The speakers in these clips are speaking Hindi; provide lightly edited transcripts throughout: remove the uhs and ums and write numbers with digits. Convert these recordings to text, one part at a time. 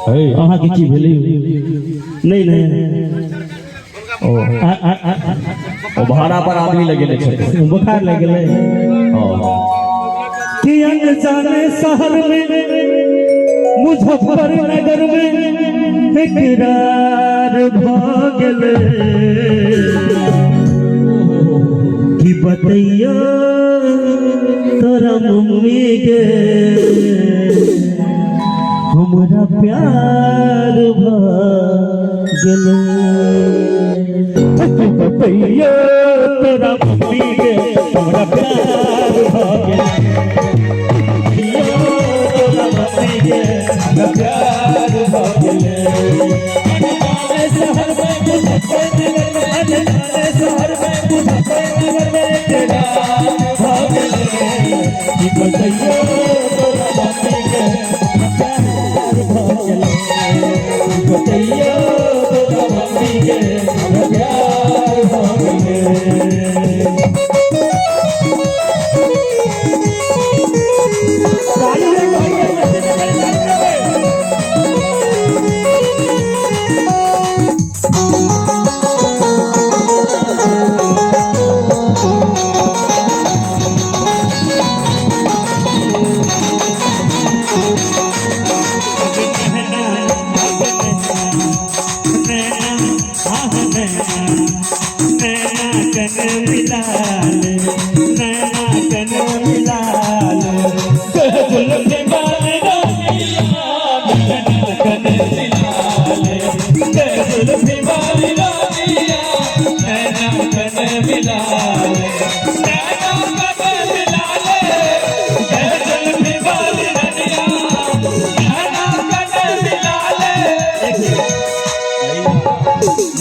अहाँ की की भेली नहीं नहीं ओ भाड़ा पर आदमी लगे छे बुखार लग गए कि अनजाने शहर में मुजफ्फरनगर में इकरार भागल कि बतैया तोरा मम्मी के हमरा प्यार भागल बतैया तोरा मम्मी के हमरा प्यार भागल प्यार भागल शहर में शहर में मुजफ्फरनगर में तेरा भागल कि बतैया तोरा मम्मी के प्यार भागल बतैया तोरा मम्मी के प्यार भागल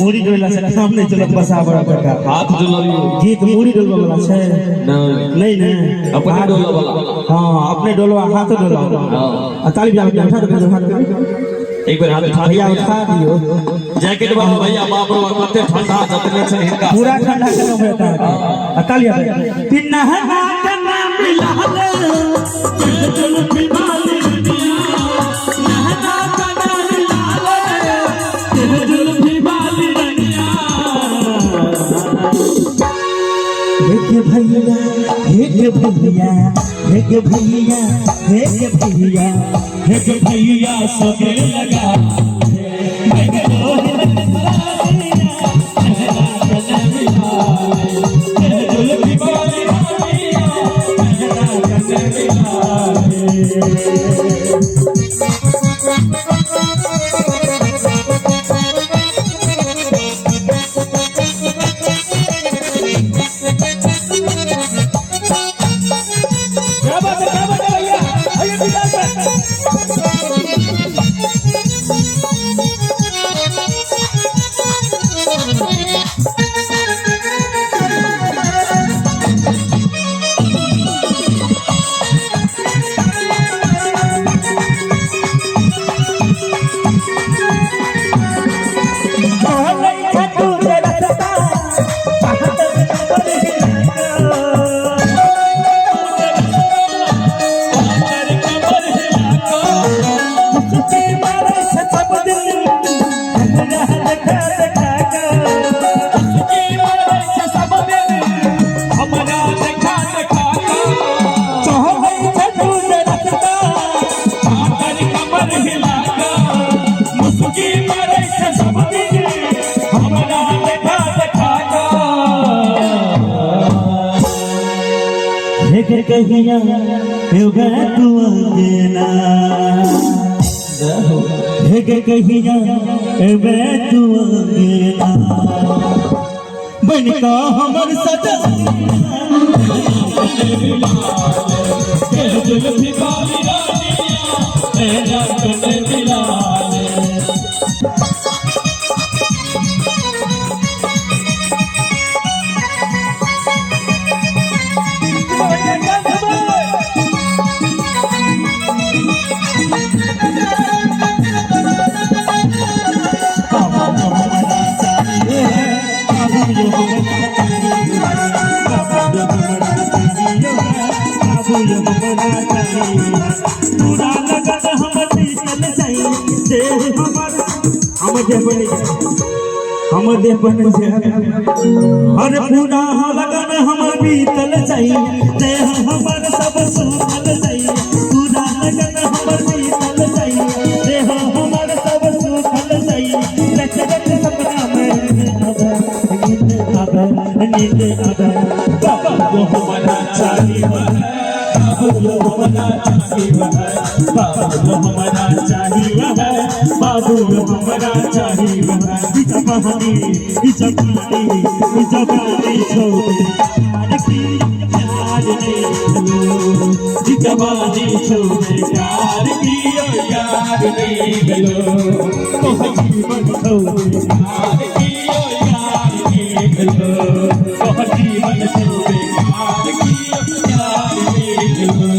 मुड़ी डोला से सामने चलत बसा बड़ा बड़का हाथ डोलियो जी तो मुड़ी डोलवा वाला छे नहीं नहीं अपने डोला वाला हां अपने डोलवा हाथ डोला हां ताली बजा के उठा दो हाथ एक बार हाथ उठा भैया उठा दियो जैकेट बाबू भैया बाप रो कते ठंडा जतने छे हिनका पूरा ठंडा के हो जाता ताली बजा कि नहना के नाम मिला ले चल फिमाली भैया हे भैया हे भैया हे भैया हे भैया सबे लगा कहिया होगा तू देना हे कहिया होगा तू देना बनका हमर सजा पूरा लगन हम चल जाई जे हमर हम जे बन हर पूरा लगन हमर बीतल जाई जे हमर सब सुनल जाई पूरा लगन हमर बीतल जाई जे हमर सब सुनल जाई रचगत सपना में नींद आवे बाबू हमारा चाहिए बाबू हमारा चाहिए बाबू हमारा चाहिए जबानी छोड़े प्यार की यार नहीं जबानी छोड़े प्यार की यार नहीं गलो तो जीवन छोड़े प्यार की यार नहीं गलो तो जीवन छोड़े प्यार की यार नहीं गलो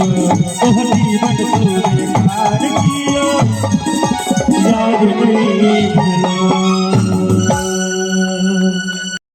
तो जीवन छोड़े प्यार की यार नहीं गलो